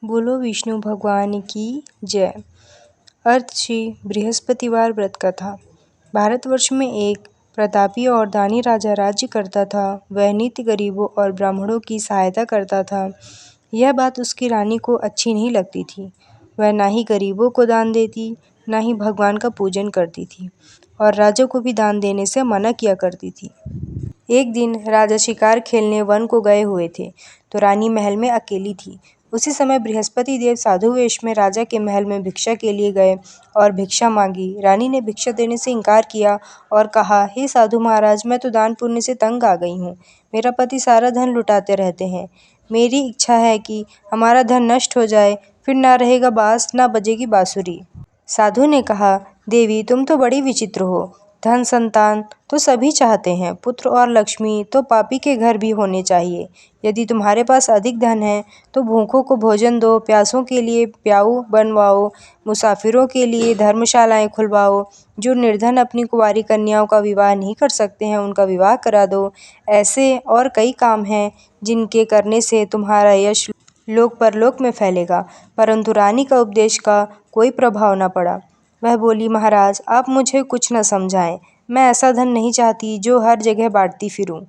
बोलो विष्णु भगवान की जय। अर्थ श्री बृहस्पतिवार व्रत कथा। भारतवर्ष में एक प्रतापी और दानी राजा राज्य करता था। वह नित्य गरीबों और ब्राह्मणों की सहायता करता था। यह बात उसकी रानी को अच्छी नहीं लगती थी। वह ना ही गरीबों को दान देती, ना ही भगवान का पूजन करती थी और राजा को भी दान देने से मना किया करती थी। एक दिन राजा शिकार खेलने वन को गए हुए थे, तो रानी महल में अकेली थी। उसी समय बृहस्पति देव साधु वेश में राजा के महल में भिक्षा के लिए गए और भिक्षा मांगी। रानी ने भिक्षा देने से इनकार किया और कहा, हे साधु महाराज, मैं तो दान पुण्य से तंग आ गई हूँ। मेरा पति सारा धन लुटाते रहते हैं। मेरी इच्छा है कि हमारा धन नष्ट हो जाए, फिर ना रहेगा बांस, ना बजेगी बांसुरी। साधु ने कहा, देवी, तुम तो बड़ी विचित्र हो। धन संतान तो सभी चाहते हैं, पुत्र और लक्ष्मी तो पापी के घर भी होने चाहिए। यदि तुम्हारे पास अधिक धन है तो भूखों को भोजन दो, प्यासों के लिए प्याऊ बनवाओ, मुसाफिरों के लिए धर्मशालाएं खुलवाओ। जो निर्धन अपनी कुंवारी कन्याओं का विवाह नहीं कर सकते हैं, उनका विवाह करा दो। ऐसे और कई काम हैं जिनके करने से तुम्हारा यश लोक परलोक में फैलेगा। परंतु रानी का उपदेश का कोई प्रभाव न पड़ा। वह बोली, महाराज, आप मुझे कुछ न समझाएं। मैं ऐसा धन नहीं चाहती जो हर जगह बांटती फिरूं।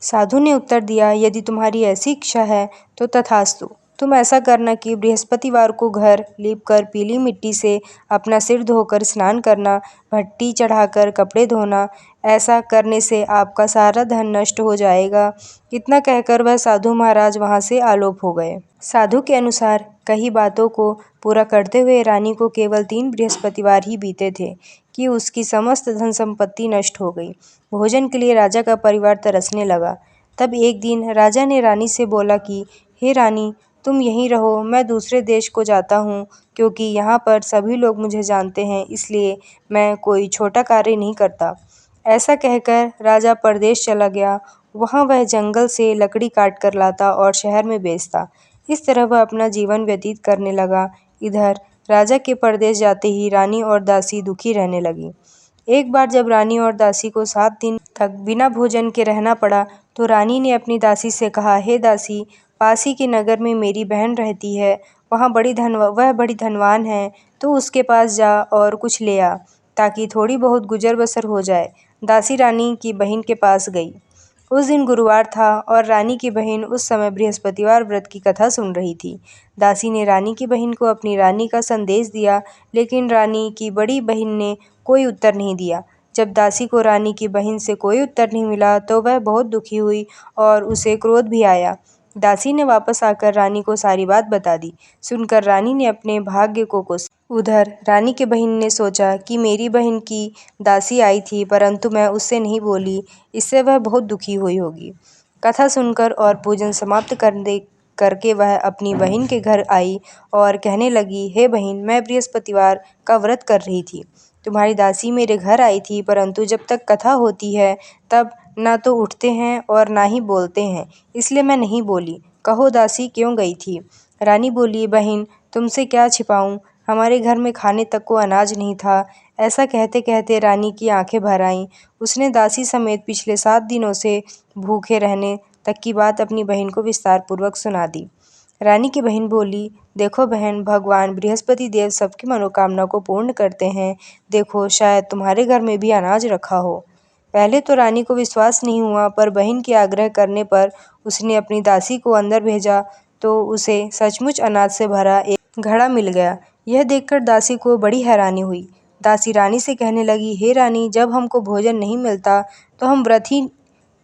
साधु ने उत्तर दिया, यदि तुम्हारी ऐसी इच्छा है तो तथास्तु। तुम ऐसा करना कि बृहस्पतिवार को घर लीपकर पीली मिट्टी से अपना सिर धोकर स्नान करना, भट्टी चढ़ाकर कपड़े धोना। ऐसा करने से आपका सारा धन नष्ट हो जाएगा। इतना कहकर वह साधु महाराज वहां से आलोप हो गए। साधु के अनुसार कही बातों को पूरा करते हुए रानी को केवल 3 बृहस्पतिवार ही बीते थे कि उसकी समस्त धन संपत्ति नष्ट हो गई। भोजन के लिए राजा का परिवार तरसने लगा। तब एक दिन राजा ने रानी से बोला कि, हे रानी, तुम यहीं रहो, मैं दूसरे देश को जाता हूँ, क्योंकि यहाँ पर सभी लोग मुझे जानते हैं, इसलिए मैं कोई छोटा कार्य नहीं करता। ऐसा कहकर राजा परदेश चला गया। वहाँ वह जंगल से लकड़ी काट कर लाता और शहर में बेचता। इस तरह वह अपना जीवन व्यतीत करने लगा। इधर राजा के परदेश जाते ही रानी और दासी दुखी रहने लगी। एक बार जब रानी और दासी को 7 दिन तक बिना भोजन के रहना पड़ा, तो रानी ने अपनी दासी से कहा, हे दासी, पास ही के नगर में मेरी बहन रहती है। वह बड़ी धनवान है, तो उसके पास जा और कुछ ले आ, ताकि थोड़ी बहुत गुजर बसर हो जाए। दासी रानी की बहन के पास गई। उस दिन गुरुवार था और रानी की बहन उस समय बृहस्पतिवार व्रत की कथा सुन रही थी। दासी ने रानी की बहन को अपनी रानी का संदेश दिया, लेकिन रानी की बड़ी बहन ने कोई उत्तर नहीं दिया। जब दासी को रानी की बहन से कोई उत्तर नहीं मिला तो वह बहुत दुखी हुई और उसे क्रोध भी आया। दासी ने वापस आकर रानी को सारी बात बता दी। सुनकर रानी ने अपने भाग्य को कोसा। उधर रानी की बहन ने सोचा कि मेरी बहन की दासी आई थी, परंतु मैं उससे नहीं बोली, इससे वह बहुत दुखी हुई होगी। कथा सुनकर और पूजन समाप्त करके वह अपनी बहन के घर आई और कहने लगी, हे बहन, मैं बृहस्पतिवार का व्रत कर रही थी। तुम्हारी दासी मेरे घर आई थी, परंतु जब तक कथा होती है तब ना तो उठते हैं और ना ही बोलते हैं, इसलिए मैं नहीं बोली। कहो दासी, क्यों गई थी? रानी बोली, बहन, तुमसे क्या छिपाऊं, हमारे घर में खाने तक को अनाज नहीं था। ऐसा कहते कहते रानी की आंखें भर आईं। उसने दासी समेत पिछले 7 दिनों से भूखे रहने तक की बात अपनी बहन को विस्तार पूर्वक सुना दी। रानी की बहन बोली, देखो बहन, भगवान बृहस्पति देव सबकी मनोकामना को पूर्ण करते हैं। देखो, शायद तुम्हारे घर में भी अनाज रखा हो। पहले तो रानी को विश्वास नहीं हुआ, पर बहन के आग्रह करने पर उसने अपनी दासी को अंदर भेजा तो उसे सचमुच अनाज से भरा एक घड़ा मिल गया। यह देखकर दासी को बड़ी हैरानी हुई। दासी रानी से कहने लगी, हे रानी, जब हमको भोजन नहीं मिलता तो हम व्रत ही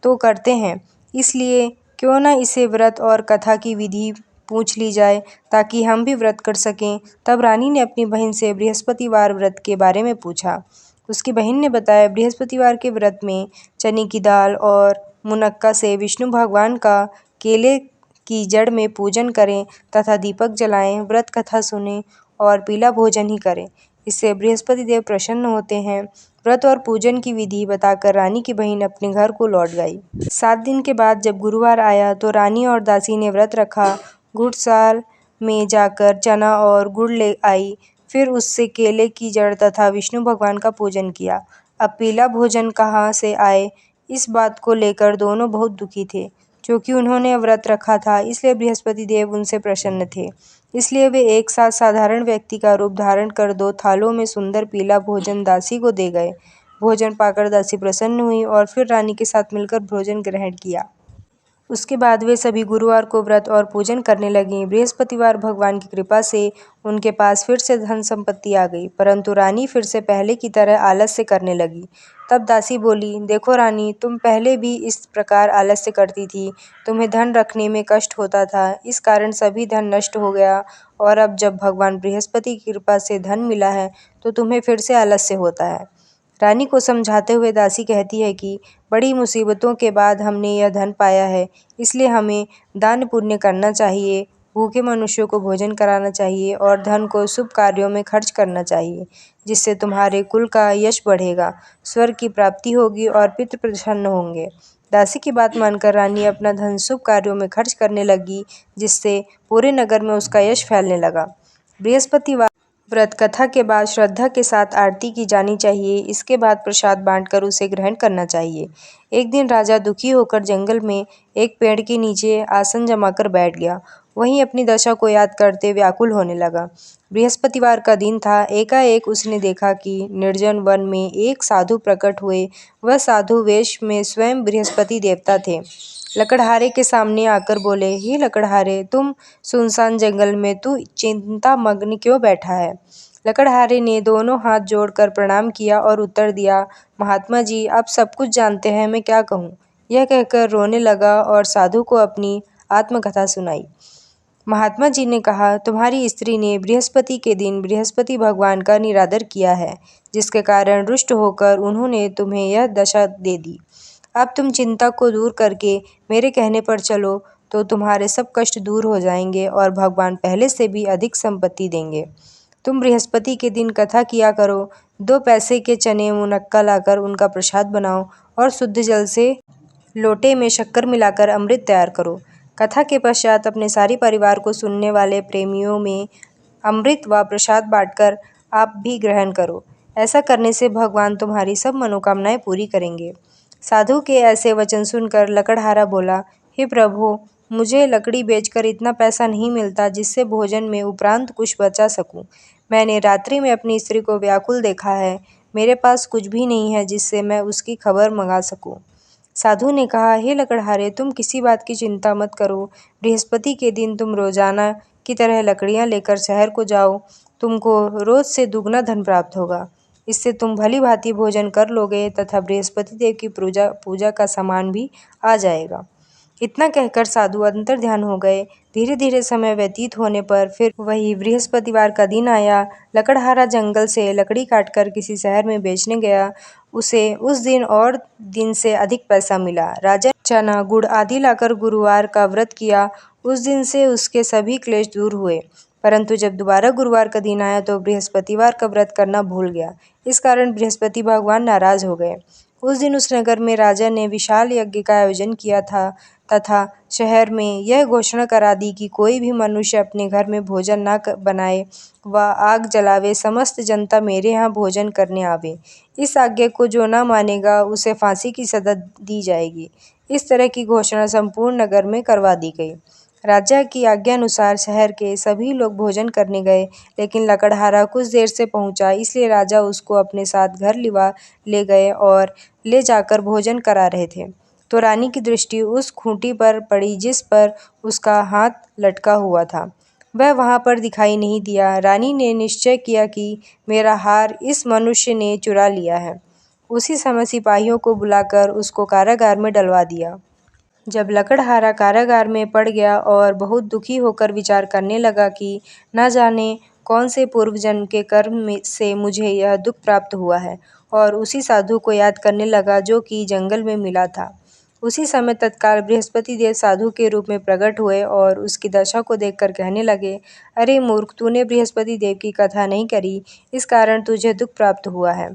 तो करते हैं, इसलिए क्यों न इसे व्रत और कथा की विधि पूछ ली जाए, ताकि हम भी व्रत कर सकें। तब रानी ने अपनी बहन से बृहस्पतिवार व्रत के बारे में पूछा। उसकी बहन ने बताया, बृहस्पतिवार के व्रत में चने की दाल और मुनक्का से विष्णु भगवान का केले की जड़ में पूजन करें तथा दीपक जलाएं, व्रत कथा सुनें और पीला भोजन ही करें। इससे बृहस्पति देव प्रसन्न होते हैं। व्रत और पूजन की विधि बताकर रानी की बहन अपने घर को लौट गई। 7 दिन के बाद जब गुरुवार आया तो रानी और दासी ने व्रत रखा। घुड़साल में जाकर चना और गुड़ ले आई, फिर उससे केले की जड़ तथा विष्णु भगवान का पूजन किया। अब पीला भोजन कहाँ से आए, इस बात को लेकर दोनों बहुत दुखी थे। क्योंकि उन्होंने व्रत रखा था, इसलिए बृहस्पति देव उनसे प्रसन्न थे। इसलिए वे एक साथ साधारण व्यक्ति का रूप धारण कर 2 थालों में सुंदर पीला भोजन दासी को दे गए। भोजन पाकर दासी प्रसन्न हुई और फिर रानी के साथ मिलकर भोजन ग्रहण किया। उसके बाद वे सभी गुरुवार को व्रत और पूजन करने लगीं। बृहस्पतिवार भगवान की कृपा से उनके पास फिर से धन संपत्ति आ गई, परंतु रानी फिर से पहले की तरह आलस्य करने लगी। तब दासी बोली, देखो रानी, तुम पहले भी इस प्रकार आलस्य करती थी। तुम्हें धन रखने में कष्ट होता था, इस कारण सभी धन नष्ट हो गया, और अब जब भगवान बृहस्पति की कृपा से धन मिला है तो तुम्हें फिर से आलस्य होता है। रानी को समझाते हुए दासी कहती है कि बड़ी मुसीबतों के बाद हमने यह धन पाया है, इसलिए हमें दान पुण्य करना चाहिए, भूखे मनुष्यों को भोजन कराना चाहिए और धन को शुभ कार्यों में खर्च करना चाहिए, जिससे तुम्हारे कुल का यश बढ़ेगा, स्वर्ग की प्राप्ति होगी और पितृ प्रसन्न होंगे। दासी की बात मानकर रानी अपना धन शुभ कार्यों में खर्च करने लगी, जिससे पूरे नगर में उसका यश फैलने लगा। बृहस्पतिवार व्रत कथा के बाद श्रद्धा के साथ आरती की जानी चाहिए। इसके बाद प्रसाद बांटकर उसे ग्रहण करना चाहिए। एक दिन राजा दुखी होकर जंगल में एक पेड़ के नीचे आसन जमाकर बैठ गया। वहीं अपनी दशा को याद करते व्याकुल होने लगा। बृहस्पतिवार का दिन था। एकाएक उसने देखा कि निर्जन वन में एक साधु प्रकट हुए। वह साधु वेश में स्वयं बृहस्पति देवता थे। लकड़हारे के सामने आकर बोले, हे लकड़हारे, तुम सुनसान जंगल में तू चिंतामग्न क्यों बैठा है? लकड़हारे ने दोनों हाथ जोड़कर प्रणाम किया और उत्तर दिया, महात्मा जी, आप सब कुछ जानते हैं, मैं क्या कहूँ? यह कहकर रोने लगा और साधु को अपनी आत्मकथा सुनाई। महात्मा जी ने कहा, तुम्हारी स्त्री ने बृहस्पति के दिन बृहस्पति भगवान का निरादर किया है, जिसके कारण रुष्ट होकर उन्होंने तुम्हें यह दशा दे दी। अब तुम चिंता को दूर करके मेरे कहने पर चलो तो तुम्हारे सब कष्ट दूर हो जाएंगे और भगवान पहले से भी अधिक संपत्ति देंगे। तुम बृहस्पति के दिन कथा किया करो, 2 पैसे के चने मुनक्का लाकर उनका प्रसाद बनाओ और शुद्ध जल से लोटे में शक्कर मिलाकर अमृत तैयार करो। कथा के पश्चात अपने सारे परिवार को सुनने वाले प्रेमियों में अमृत व प्रसाद बांटकर आप भी ग्रहण करो। ऐसा करने से भगवान तुम्हारी सब मनोकामनाएं पूरी करेंगे। साधु के ऐसे वचन सुनकर लकड़हारा बोला, हे प्रभु, मुझे लकड़ी बेचकर इतना पैसा नहीं मिलता जिससे भोजन में उपरांत कुछ बचा सकूं। मैंने रात्रि में अपनी स्त्री को व्याकुल देखा है। मेरे पास कुछ भी नहीं है जिससे मैं उसकी खबर मंगा सकूं। साधु ने कहा, हे लकड़हारे, तुम किसी बात की चिंता मत करो। बृहस्पति के दिन तुम रोजाना की तरह लकड़ियां लेकर शहर को जाओ। तुमको रोज से दुगना धन प्राप्त होगा। इससे तुम भली भांति भोजन कर लोगे तथा बृहस्पति देव की पूजा का सामान भी आ जाएगा। इतना कहकर साधु अंतर्ध्यान हो गए। धीरे धीरे समय व्यतीत होने पर फिर वही बृहस्पतिवार का दिन आया। लकड़हारा जंगल से लकड़ी काटकर किसी शहर में बेचने गया। उसे उस दिन और दिन से अधिक पैसा मिला। राजा चना गुड़ आदि लाकर गुरुवार का व्रत किया। उस दिन से उसके सभी क्लेश दूर हुए। परंतु जब दोबारा गुरुवार का दिन आया तो बृहस्पतिवार का व्रत करना भूल गया। इस कारण बृहस्पति भगवान नाराज हो गए। उस दिन उस नगर में राजा ने विशाल यज्ञ का आयोजन किया था तथा शहर में यह घोषणा करा दी कि कोई भी मनुष्य अपने घर में भोजन न बनाए व आग जलावे, समस्त जनता मेरे यहाँ भोजन करने आवे। इस आज्ञा को जो न मानेगा उसे फांसी की सजा दी जाएगी। इस तरह की घोषणा संपूर्ण नगर में करवा दी गई। राजा की आज्ञानुसार शहर के सभी लोग भोजन करने गए, लेकिन लकड़हारा कुछ देर से पहुंचा, इसलिए राजा उसको अपने साथ घर लिवा ले गए और ले जाकर भोजन करा रहे थे तो रानी की दृष्टि उस खूंटी पर पड़ी जिस पर उसका हाथ लटका हुआ था। वह वहां पर दिखाई नहीं दिया। रानी ने निश्चय किया कि मेरा हार इस मनुष्य ने चुरा लिया है। उसी समय सिपाहियों को बुलाकर उसको कारागार में डलवा दिया। जब लकड़हारा कारागार में पड़ गया और बहुत दुखी होकर विचार करने लगा कि न जाने कौन से पूर्व जन्म के कर्म से मुझे यह दुख प्राप्त हुआ है, और उसी साधु को याद करने लगा जो कि जंगल में मिला था। उसी समय तत्काल बृहस्पति देव साधु के रूप में प्रकट हुए और उसकी दशा को देखकर कहने लगे, अरे मूर्ख, तूने बृहस्पति देव की कथा नहीं करी, इस कारण तुझे दुख प्राप्त हुआ है।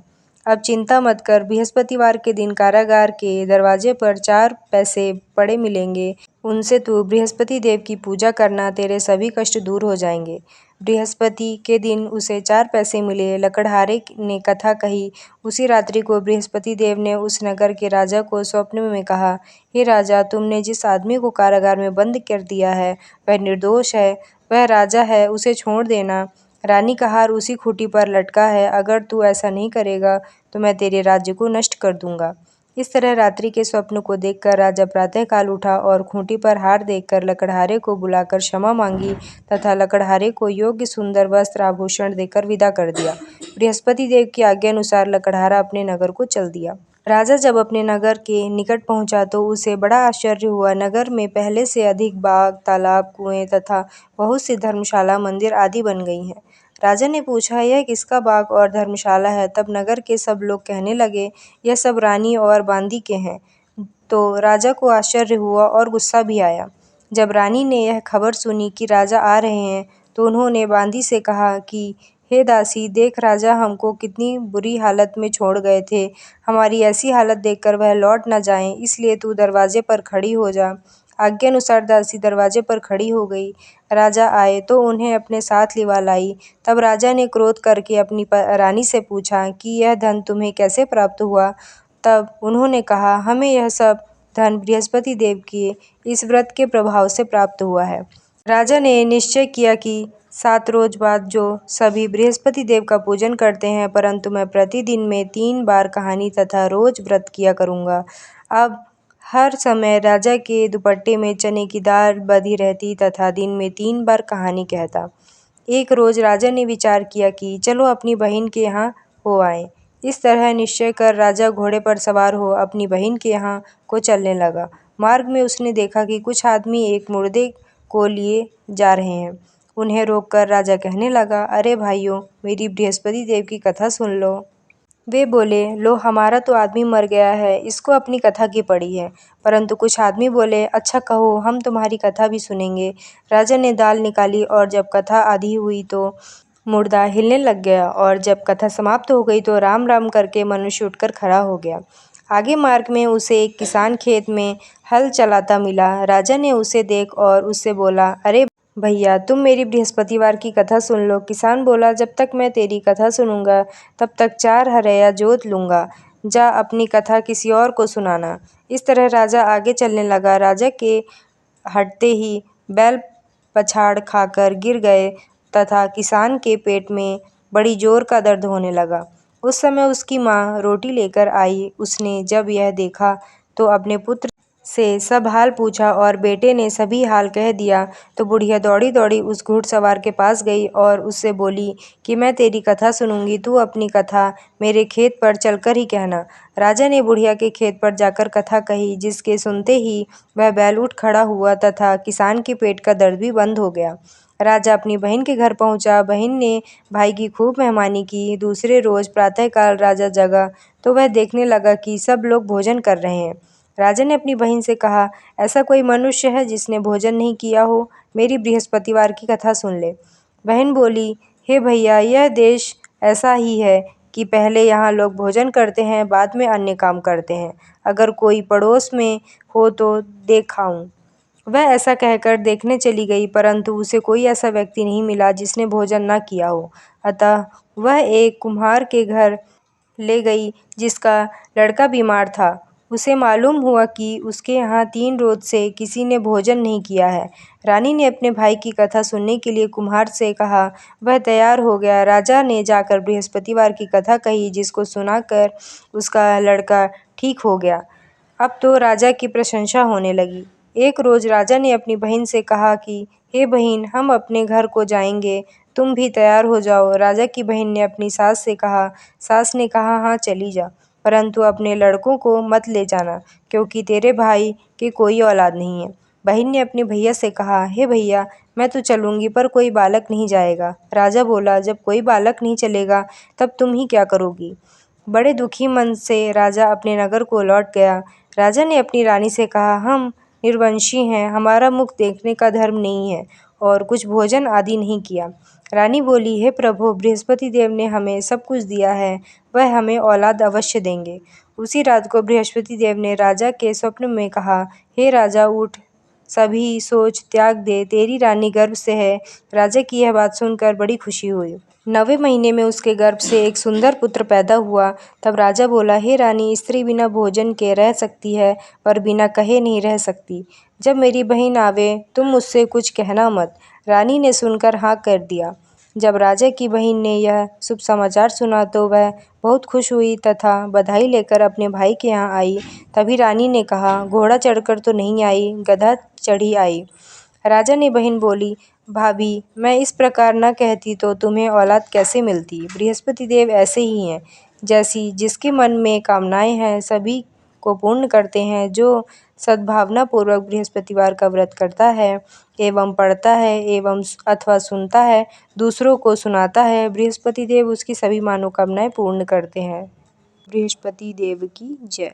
अब चिंता मत कर, बृहस्पतिवार के दिन कारागार के दरवाजे पर 4 पैसे पड़े मिलेंगे। उनसे तू बृहस्पति देव की पूजा करना, तेरे सभी कष्ट दूर हो जाएंगे। बृहस्पति के दिन उसे 4 पैसे मिले। लकड़हारे ने कथा कही। उसी रात्रि को बृहस्पति देव ने उस नगर के राजा को स्वप्न में कहा, हे राजा, तुमने जिस आदमी को कारागार में बंद कर दिया है वह निर्दोष है। वह राजा है, उसे छोड़ देना। रानी का हार उसी खूंटी पर लटका है, अगर तू ऐसा नहीं करेगा तो मैं तेरे राज्य को नष्ट कर दूंगा। इस तरह रात्रि के स्वप्न को देखकर राजा प्रातःकाल उठा और खूंटी पर हार देखकर लकड़हारे को बुलाकर क्षमा मांगी तथा लकड़हारे को योग्य सुंदर वस्त्र आभूषण देकर विदा कर दिया। बृहस्पति देव की आज्ञा अनुसार लकड़हारा अपने नगर को चल दिया। राजा जब अपने नगर के निकट पहुंचा तो उसे बड़ा आश्चर्य हुआ। नगर में पहले से अधिक बाग, तालाब, कुएं तथा बहुत सी धर्मशाला, मंदिर आदि बन गई हैं। राजा ने पूछा, यह किसका बाग और धर्मशाला है? तब नगर के सब लोग कहने लगे, यह सब रानी और बांदी के हैं। तो राजा को आश्चर्य हुआ और गुस्सा भी आया। जब रानी ने यह खबर सुनी कि राजा आ रहे हैं तो उन्होंने बांदी से कहा कि हे दासी, देख राजा हमको कितनी बुरी हालत में छोड़ गए थे। हमारी ऐसी हालत देखकर वह लौट न जाएं, इसलिए तू दरवाजे पर खड़ी हो जा। आज्ञा अनुसार दासी दरवाजे पर खड़ी हो गई। राजा आए तो उन्हें अपने साथ लिवा लाई। तब राजा ने क्रोध करके अपनी रानी से पूछा कि यह धन तुम्हें कैसे प्राप्त हुआ? तब उन्होंने कहा, हमें यह सब धन बृहस्पति देव के इस व्रत के प्रभाव से प्राप्त हुआ है। राजा ने निश्चय किया कि 7 रोज बाद जो सभी बृहस्पति देव का पूजन करते हैं, परंतु मैं प्रतिदिन में 3 बार कहानी तथा रोज व्रत किया करूँगा। अब हर समय राजा के दुपट्टे में चने की दाल बंधी रहती तथा दिन में 3 बार कहानी कहता। एक रोज राजा ने विचार किया कि चलो अपनी बहन के यहाँ हो आए। इस तरह निश्चय कर राजा घोड़े पर सवार हो अपनी बहन के यहाँ को चलने लगा। मार्ग में उसने देखा कि कुछ आदमी एक मुर्दे को लिए जा रहे हैं। उन्हें रोककर राजा कहने लगा, अरे भाइयों, मेरी बृहस्पति देव की कथा सुन लो। वे बोले, लो, हमारा तो आदमी मर गया है, इसको अपनी कथा की पड़ी है। परंतु कुछ आदमी बोले, अच्छा कहो, हम तुम्हारी कथा भी सुनेंगे। राजा ने दाल निकाली और जब कथा आधी हुई तो मुर्दा हिलने लग गया और जब कथा समाप्त हो गई तो राम राम करके मनुष्य उठकर खड़ा हो गया। आगे मार्ग में उसे एक किसान खेत में हल चलाता मिला। राजा ने उसे देख और उससे बोला, अरे भैया, तुम मेरी बृहस्पतिवार की कथा सुन लो। किसान बोला, जब तक मैं तेरी कथा सुनूंगा तब तक 4 हरया जोत लूंगा। जा अपनी कथा किसी और को सुनाना। इस तरह राजा आगे चलने लगा। राजा के हटते ही बैल पछाड़ खाकर गिर गए तथा किसान के पेट में बड़ी जोर का दर्द होने लगा। उस समय उसकी माँ रोटी लेकर आई। उसने जब यह देखा तो अपने पुत्र से सब हाल पूछा और बेटे ने सभी हाल कह दिया। तो बुढ़िया दौड़ी दौड़ी उस घुड़सवार के पास गई और उससे बोली कि मैं तेरी कथा सुनूंगी, तू अपनी कथा मेरे खेत पर चलकर ही कहना। राजा ने बुढ़िया के खेत पर जाकर कथा कही, जिसके सुनते ही वह बैल उठ खड़ा हुआ तथा किसान के पेट का दर्द भी बंद हो गया। राजा अपनी बहन के घर पहुंचा। बहन ने भाई की खूब मेहमानी की। दूसरे रोज प्रातःकाल राजा जगा तो वह देखने लगा कि सब लोग भोजन कर रहे हैं। राजा ने अपनी बहन से कहा, ऐसा कोई मनुष्य है जिसने भोजन नहीं किया हो? मेरी बृहस्पतिवार की कथा सुन ले। बहन बोली, हे भैया, यह देश ऐसा ही है कि पहले यहाँ लोग भोजन करते हैं, बाद में अन्य काम करते हैं। अगर कोई पड़ोस में हो तो देखाऊं। वह ऐसा कहकर देखने चली गई, परंतु उसे कोई ऐसा व्यक्ति नहीं मिला जिसने भोजन न किया हो। अतः वह एक कुम्हार के घर ले गई जिसका लड़का बीमार था। उसे मालूम हुआ कि उसके यहाँ 3 रोज से किसी ने भोजन नहीं किया है। रानी ने अपने भाई की कथा सुनने के लिए कुम्हार से कहा। वह तैयार हो गया। राजा ने जाकर बृहस्पतिवार की कथा कही, जिसको सुनाकर उसका लड़का ठीक हो गया। अब तो राजा की प्रशंसा होने लगी। एक रोज राजा ने अपनी बहन से कहा कि हे बहन, हम अपने घर को जाएंगे, तुम भी तैयार हो जाओ। राजा की बहन ने अपनी सास से कहा। सास ने कहा, हाँ चली जा, परंतु अपने लड़कों को मत ले जाना, क्योंकि तेरे भाई की कोई औलाद नहीं है। बहन ने अपने भैया से कहा, हे भैया, मैं तो चलूंगी पर कोई बालक नहीं जाएगा। राजा बोला, जब कोई बालक नहीं चलेगा तब तुम ही क्या करोगी? बड़े दुखी मन से राजा अपने नगर को लौट गया। राजा ने अपनी रानी से कहा, हम निर्वंशी हैं, हमारा मुख देखने का धर्म नहीं है और कुछ भोजन आदि नहीं किया। रानी बोली, हे प्रभु, बृहस्पति देव ने हमें सब कुछ दिया है, वह हमें औलाद अवश्य देंगे। उसी रात को बृहस्पति देव ने राजा के स्वप्न में कहा, हे राजा, उठ, सभी सोच त्याग दे, तेरी रानी गर्भ से है। राजा की यह बात सुनकर बड़ी खुशी हुई। 9वें महीने में उसके गर्भ से एक सुंदर पुत्र पैदा हुआ। तब राजा बोला, हे रानी, स्त्री बिना भोजन के रह सकती है पर बिना कहे नहीं रह सकती। जब मेरी बहन आवे तुम मुझसे कुछ कहना मत। रानी ने सुनकर हाँ कर दिया। जब राजा की बहन ने यह शुभ समाचार सुना तो वह बहुत खुश हुई तथा बधाई लेकर अपने भाई के यहाँ आई। तभी रानी ने कहा, घोड़ा चढ़कर तो नहीं आई, गधा चढ़ी आई। राजा ने बहन बोली, भाभी, मैं इस प्रकार न कहती तो तुम्हें औलाद कैसे मिलती। बृहस्पति देव ऐसे ही हैं, जैसी जिसके मन में कामनाएं हैं सभी को पूर्ण करते हैं। जो सद्भावना पूर्वक बृहस्पतिवार का व्रत करता है एवं पढ़ता है एवं अथवा सुनता है, दूसरों को सुनाता है, बृहस्पति देव उसकी सभी मनोकामनाएं पूर्ण करते हैं। बृहस्पति देव की जय।